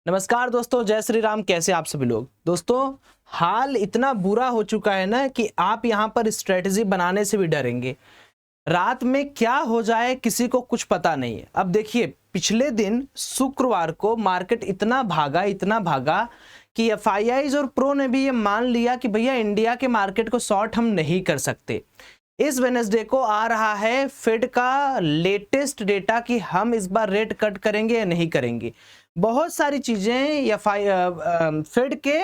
नमस्कार दोस्तों, जय श्री राम। कैसे आप सभी लोग। दोस्तों, हाल इतना बुरा हो चुका है ना कि आप यहाँ पर स्ट्रेटजी बनाने से भी डरेंगे। रात में क्या हो जाए किसी को कुछ पता नहीं है। अब देखिए, पिछले दिन शुक्रवार को मार्केट इतना भागा कि एफआईआईज और प्रो ने भी ये मान लिया कि भैया इंडिया के मार्केट को शॉर्ट हम नहीं कर सकते। इस वेडनेसडे को आ रहा है फेड का लेटेस्ट डेटा कि हम इस बार रेट कट करेंगे या नहीं करेंगे। बहुत सारी चीजें फेड के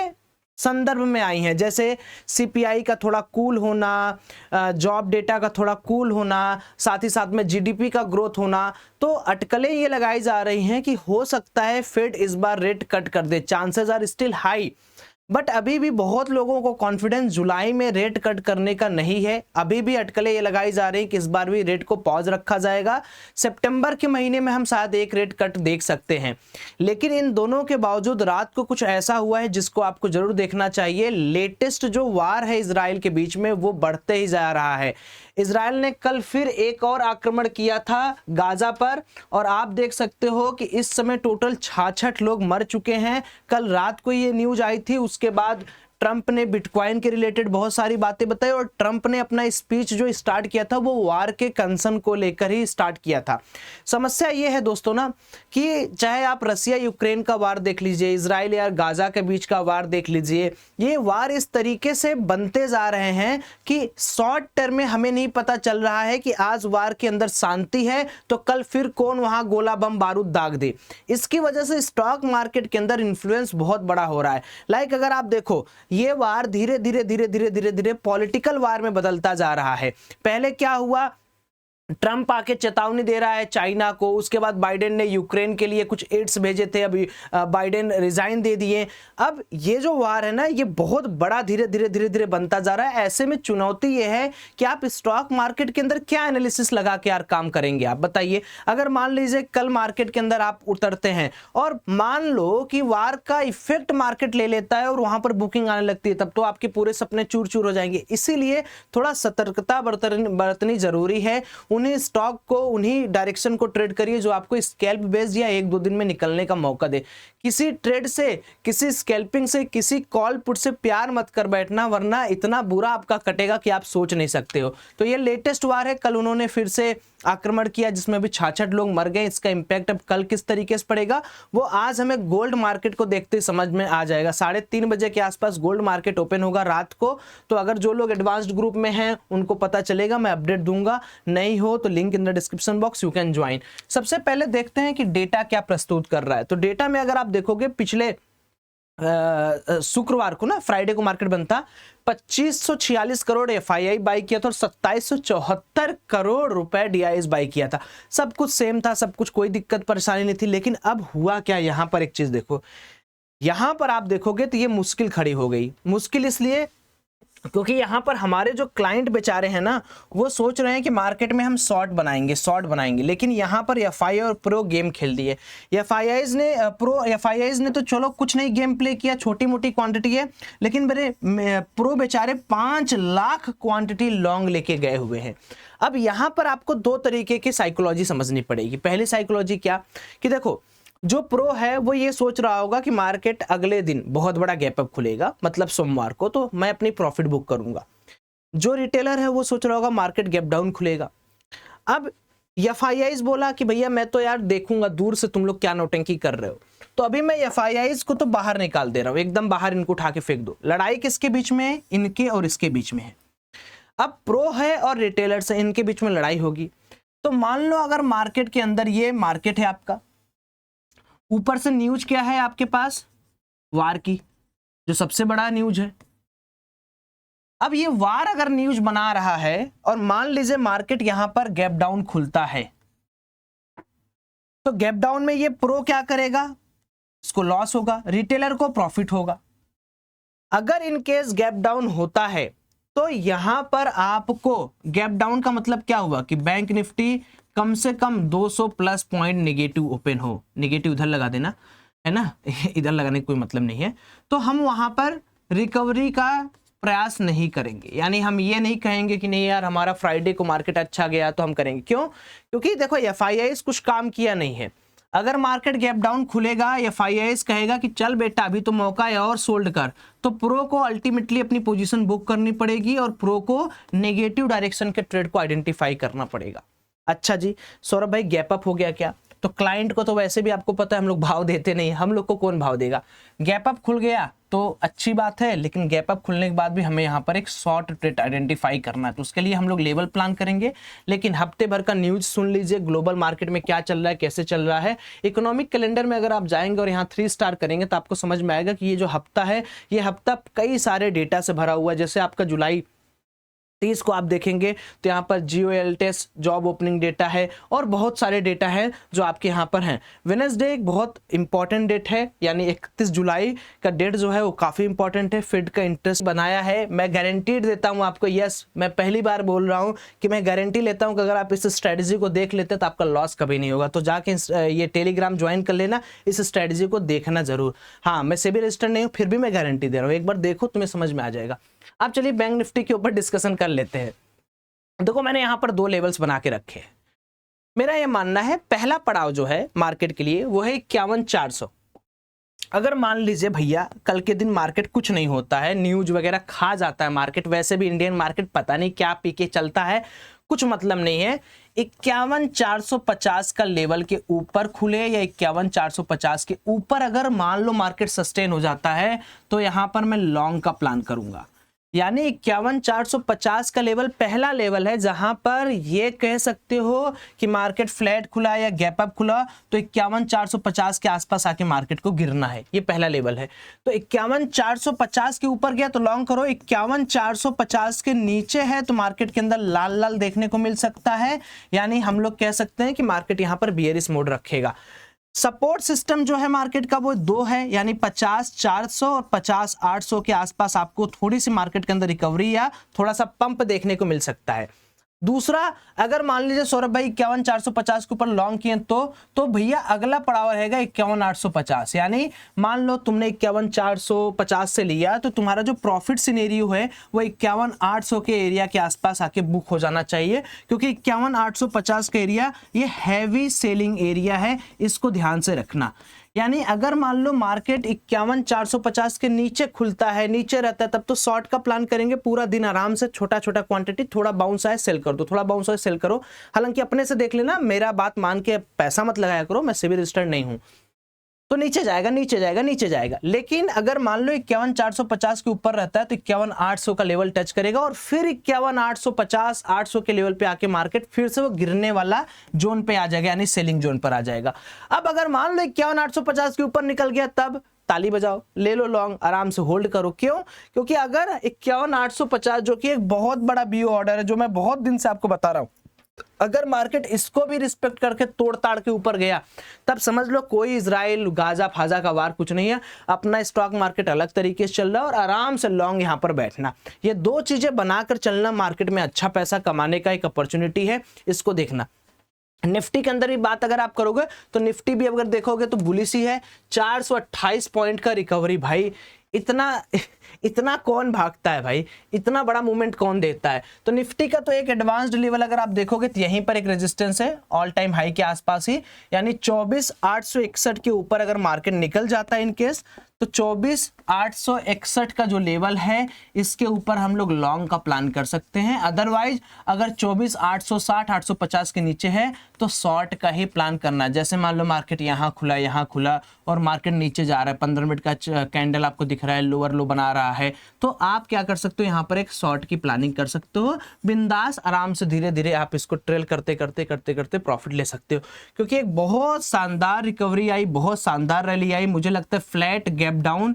संदर्भ में आई हैं, जैसे सीपीआई का थोड़ा कूल होना, जॉब डेटा का थोड़ा कूल होना, साथ ही साथ में जीडीपी का ग्रोथ होना। तो अटकलें ये लगाई जा रही हैं कि हो सकता है फेड इस बार रेट कट कर दे। Chances are still high, but अभी भी बहुत लोगों को कॉन्फिडेंस जुलाई में रेट कट करने का नहीं है। अभी भी अटकलें ये लगाई जा रही हैं कि इस बार भी रेट को पॉज रखा जाएगा। सितंबर के महीने में हम शायद एक रेट कट देख सकते हैं। लेकिन इन दोनों के बावजूद रात को कुछ ऐसा हुआ है जिसको आपको जरूर देखना चाहिए। लेटेस्ट जो वार है इजराइल के बीच में वो बढ़ते ही जा रहा है। इजराइल ने कल फिर एक और आक्रमण किया था गाजा पर, और आप देख सकते हो कि इस समय टोटल 66 लोग मर चुके हैं। कल रात को ये न्यूज आई थी, उसके बाद ट्रंप ने बिटकॉइन के रिलेटेड बहुत सारी बातें बताई, और ट्रंप ने अपना स्पीच जो स्टार्ट किया था वो वार के कंसर्न को लेकर ही स्टार्ट किया था। समस्या ये है दोस्तों ना कि चाहे आप रसिया यूक्रेन का वार देख लीजिए, इजराइल या गाजा के बीच का वार देख लीजिए, ये वार इस तरीके से बनते जा रहे हैं कि शॉर्ट टर्म में हमें नहीं पता चल रहा है कि आज वार के अंदर शांति है तो कल फिर कौन वहां गोला बम बारूद दाग दे। इसकी वजह से स्टॉक मार्केट के अंदर इन्फ्लुएंस बहुत बड़ा हो रहा है। लाइक अगर आप देखो, ये वार धीरे धीरे पॉलिटिकल वार में बदलता जा रहा है। पहले क्या हुआ, ट्रंप आके चेतावनी दे रहा है चाइना को, उसके बाद बाइडेन ने यूक्रेन के लिए कुछ एड्स भेजे थे, अभी बाइडेन रिजाइन दे दिए। अब ये जो वार है ना ये बहुत बड़ा धीरे धीरे बनता जा रहा है। ऐसे में चुनौती ये है कि आप स्टॉक मार्केट के अंदर क्या एनालिसिस लगा के यार काम करेंगे। आप बताइए, अगर मान लीजिए कल मार्केट के अंदर आप उतरते हैं और मान लो कि वार का इफेक्ट मार्केट ले लेता है और वहां पर बुकिंग आने लगती है, तब तो आपके पूरे सपने चूर चूर हो जाएंगे। इसीलिए थोड़ा सतर्कता बरतनी जरूरी है। उन्हीं स्टॉक को, उन्हीं डायरेक्शन को ट्रेड करिए जो आपको स्कैल्प बेस्ड या एक दो दिन में निकलने का मौका दे। किसी ट्रेड से, किसी स्कैल्पिंग से, किसी कॉल पुट से प्यार मत कर बैठना, वरना इतना बुरा आपका कटेगा कि आप सोच नहीं सकते हो। तो ये लेटेस्ट वार है। कल उन्होंने फिर से आक्रमण किया जिसमें भी 66 लोग मर गए। इसका इंपैक्ट अब कल किस तरीके से पड़ेगा वो आज हमें गोल्ड मार्केट को देखते समझ में आ जाएगा। 3:30 बजे के आसपास गोल्ड मार्केट ओपन होगा रात को। तो अगर जो लोग एडवांस्ड ग्रुप में हैं उनको पता चलेगा, मैं अपडेट दूंगा। नहीं हो तो link in the description box, you can join. सबसे पहले देखते हैं कि डेटा क्या प्रस्तुत कर रहा है। तो डेटा में अगर आप देखोगे, पिछले शुक्रवार को ना, फ्राइडे को मार्केट बनता 2546 करोड़ एफआईआई बाई किया था और 2774 करोड़ रुपए डीआईएस बाई किया था। सब कुछ सेम था, सब कुछ, कोई दिक्कत परेशानी नहीं थी। लेकिन अब हुआ क्या, यहां पर एक चीज देखो, यहां पर आप देखोगे तो ये मुश्किल खड़ी हो गई। मुश्किल इसलिए क्योंकि यहां पर हमारे जो क्लाइंट बेचारे हैं ना वो सोच रहे हैं कि मार्केट में हम शॉर्ट बनाएंगे, लेकिन यहां पर एफआईआई और प्रो गेम खेल दिए। एफआईआईज ने तो चलो कुछ नहीं गेम प्ले किया, छोटी मोटी क्वांटिटी है, लेकिन मेरे प्रो बेचारे 5 लाख क्वांटिटी लॉन्ग लेके गए हुए हैं। अब यहां पर आपको दो तरीके की साइकोलॉजी समझनी पड़ेगी। पहली साइकोलॉजी क्या कि देखो, जो प्रो है वो ये सोच रहा होगा कि मार्केट अगले दिन बहुत बड़ा गैप अप खुलेगा, मतलब सोमवार को, तो मैं अपनी प्रॉफिट बुक करूंगा। जो रिटेलर है वो सोच रहा होगा मार्केट गैप डाउन खुलेगा। अब एफआईआईज बोला कि भैया मैं तो यार देखूंगा दूर से तुम लोग क्या नौटंकी कर रहे हो, तो अभी मैं एफआईआईज को तो बाहर निकाल दे रहा हूं, एकदम बाहर, इनको उठा के फेंक दो। लड़ाई किसके बीच में है? इनके और इसके बीच में है। अब प्रो है और रिटेलर्स है, इनके बीच में लड़ाई होगी। तो मान लो अगर मार्केट के अंदर, ये मार्केट है आपका, ऊपर से न्यूज क्या है आपके पास? वार की, जो सबसे बड़ा न्यूज है। अब ये वार अगर न्यूज बना रहा है और मान लीजिए मार्केट यहां पर गैप डाउन खुलता है, तो गैप डाउन में ये प्रो क्या करेगा? इसको लॉस होगा, रिटेलर को प्रॉफिट होगा। अगर इन केस गैप डाउन होता है तो यहां पर आपको, गैप डाउन का मतलब क्या हुआ कि बैंक निफ्टी कम से कम 200 प्लस पॉइंट नेगेटिव ओपन हो। नेगेटिव इधर लगा देना है ना, इधर लगाने का कोई मतलब नहीं है। तो हम वहां पर रिकवरी का प्रयास नहीं करेंगे, यानी हम ये नहीं कहेंगे कि नहीं यार हमारा फ्राइडे को मार्केट अच्छा गया तो हम करेंगे। क्यों? क्योंकि देखो एफआईआई कुछ काम किया नहीं है। अगर मार्केट गैप डाउन खुलेगा या FIIs कहेगा कि चल बेटा अभी तो मौका है और सोल्ड कर, तो प्रो को अल्टीमेटली अपनी पोजीशन बुक करनी पड़ेगी और प्रो को नेगेटिव डायरेक्शन के ट्रेड को आइडेंटिफाई करना पड़ेगा। अच्छा जी सौरभ भाई गैप अप हो गया क्या? तो क्लाइंट को तो वैसे भी आपको पता है हम लोग भाव देते नहीं, हम लोग को कौन भाव देगा। गैप अप खुल गया तो अच्छी बात है, लेकिन गैप अप खुलने के बाद भी हमें यहाँ पर एक शॉर्ट ट्रेड आइडेंटिफाई करना है, तो उसके लिए हम लोग लेवल प्लान करेंगे। लेकिन हफ्ते भर का न्यूज सुन लीजिए, ग्लोबल मार्केट में क्या चल रहा है, कैसे चल रहा है। इकोनॉमिक कैलेंडर में अगर आप जाएंगे और यहाँ 3 स्टार करेंगे तो आपको समझ में आएगा कि ये जो हफ्ता है ये हफ्ता कई सारे डेटा से भरा हुआ है। जैसे आपका जुलाई 30 को आप देखेंगे तो यहाँ पर Jio Airtel job opening data है और बहुत सारे डेटा हैं जो आपके यहाँ पर हैं। वेडनेसडे एक बहुत इंपॉर्टेंट डेट है, यानी 31 जुलाई का डेट जो है वो काफ़ी इंपॉर्टेंट है। फेड का इंटरेस्ट बनाया है, मैं गारंटीड देता हूँ आपको, यस मैं पहली बार बोल रहा हूँ कि मैं गारंटी लेता हूँ कि अगर आप इस स्ट्रैटेजी को देख लेते तो आपका लॉस कभी नहीं होगा। तो जाके ये टेलीग्राम ज्वाइन कर लेना, इस स्ट्रैटेजी को देखना जरूर। हाँ मैं सेबी रजिस्टर्ड नहीं हूँ, फिर भी मैं गारंटी दे रहा हूँ, एक बार देखो तुम्हें समझ में आ जाएगा। अब चलिए बैंक निफ्टी के ऊपर डिस्कशन कर लेते हैं। देखो मैंने यहां पर 2 लेवल्स बना के रखे हैं। मेरा यह मानना है पहला पड़ाव जो है मार्केट के लिए वो है 51,400। अगर मान लीजिए भैया कल के दिन मार्केट कुछ नहीं होता है, न्यूज वगैरह खा जाता है मार्केट, वैसे भी इंडियन मार्केट पता नहीं क्या पी के चलता है, कुछ मतलब नहीं है, 51,450 का लेवल के ऊपर खुले या 51,450 के ऊपर अगर मान लो मार्केट सस्टेन हो जाता है तो यहां पर मैं लॉन्ग का प्लान करूंगा। यानी 51,450 का लेवल पहला लेवल है जहां पर ये कह सकते हो कि मार्केट फ्लैट खुला या गैप अप खुला तो 51,450 के आसपास आके मार्केट को गिरना है, ये पहला लेवल है। तो 51,450 के ऊपर गया तो लॉन्ग करो, 51,450 के नीचे है तो मार्केट के अंदर लाल लाल देखने को मिल सकता है, यानी हम लोग कह सकते हैं कि मार्केट यहां पर बियरिश मोड रखेगा। सपोर्ट सिस्टम जो है मार्केट का वो 2 है, यानी 50,400 और 50,800 के आसपास आपको थोड़ी सी मार्केट के अंदर रिकवरी या थोड़ा सा पंप देखने को मिल सकता है। दूसरा, अगर मान लीजिए सौरभ भाई 51,450 के ऊपर लॉन्ग किए तो भैया अगला पड़ाव रहेगा 51,850। यानी मान लो तुमने 51,450 से लिया तो तुम्हारा जो प्रॉफिट सिनेरियो है वो 51,800 के एरिया के आसपास आके बुक हो जाना चाहिए, क्योंकि 51,850 का एरिया ये हैवी सेलिंग एरिया है, इसको ध्यान से रखना। यानी अगर मान लो मार्केट 51,450 के नीचे खुलता है, नीचे रहता है, तब तो शॉर्ट का प्लान करेंगे पूरा दिन आराम से, छोटा छोटा क्वांटिटी, थोड़ा बाउंस आए सेल कर दो, थोड़ा बाउंस आए सेल करो। हालांकि अपने से देख लेना, मेरा बात मान के पैसा मत लगाया करो, मैं सेबी रजिस्टर्ड नहीं हूं। तो नीचे जाएगा नीचे जाएगा नीचे जाएगा, लेकिन अगर मान लो 51,450 के ऊपर रहता है तो 51,800 का लेवल टच करेगा और फिर 51,850 800 के लेवल पे आके मार्केट फिर से वो गिरने वाला जोन पे आ जाएगा, यानी सेलिंग जोन पर आ जाएगा। अब अगर मान लो 51,850 के ऊपर निकल गया तब ताली बजाओ, ले लो लॉन्ग, आराम से होल्ड करो। क्यों? क्योंकि अगर 51,850 जो कि एक बहुत बड़ा बीओ ऑर्डर है, जो मैं बहुत दिन से आपको बता रहा हूं, अगर मार्केट इसको भी रिस्पेक्ट करके तोड़ ताड़ के ऊपर गया तब समझ लो कोई इजराइल गाजा फाजा का वार कुछ नहीं है, अपना स्टॉक मार्केट अलग तरीके से चल रहा है और आराम से लॉन्ग यहां पर बैठना। ये 2 चीजें बनाकर चलना मार्केट में अच्छा पैसा कमाने का एक अपॉर्चुनिटी है, इसको देखना। निफ्टी के अंदर भी बात अगर आप करोगे तो निफ्टी भी अगर देखोगे तो बुलिश ही है, 428 पॉइंट का रिकवरी। भाई इतना कौन भागता है भाई, इतना बड़ा मूवमेंट कौन देता है? तो निफ्टी का तो एक एडवांस्ड लेवल अगर आप देखोगे तो यहीं पर एक रेजिस्टेंस है ऑल टाइम हाई के आसपास ही, यानी 24,861 के ऊपर अगर मार्केट निकल जाता है इनकेस तो 24,861 का जो लेवल है इसके ऊपर हम लोग लॉन्ग का प्लान कर सकते हैं। अदरवाइज अगर 24,860 850 के नीचे है तो शॉर्ट का ही प्लान करना है। जैसे मान लो मार्केट यहाँ खुला और मार्केट नीचे जा रहा है, 15 मिनट का कैंडल आपको दिख रहा है, लोअर लो बना रहा है, तो आप क्या कर सकते हो, यहाँ पर एक शॉर्ट की प्लानिंग कर सकते हो। बिंदास आराम से धीरे धीरे आप इसको ट्रेल करते करते प्रॉफिट ले सकते हो, क्योंकि एक बहुत शानदार रिकवरी आई, बहुत शानदार रैली आई। मुझे लगता है फ्लैट गैप डाउन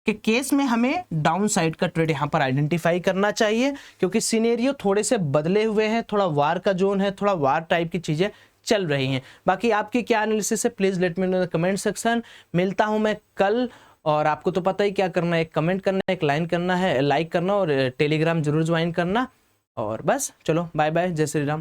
के केस में हमें डाउन साइड का ट्रेड यहां पर आइडेंटिफाई करना चाहिए, क्योंकि सिनेरियो थोड़े से बदले हुए हैं, थोड़ा वार का जोन है, थोड़ा वार टाइप की चीजें चल रही हैं। बाकी आपकी क्या एनालिसिस है, please let me know in the comment section. मिलता हूं मैं कल, और आपको तो पता ही क्या करना है, एक कमेंट करना है, एक लाइक करना और टेलीग्राम जरूर ज्वाइन करना। और बस चलो बाय बाय, जय श्री राम।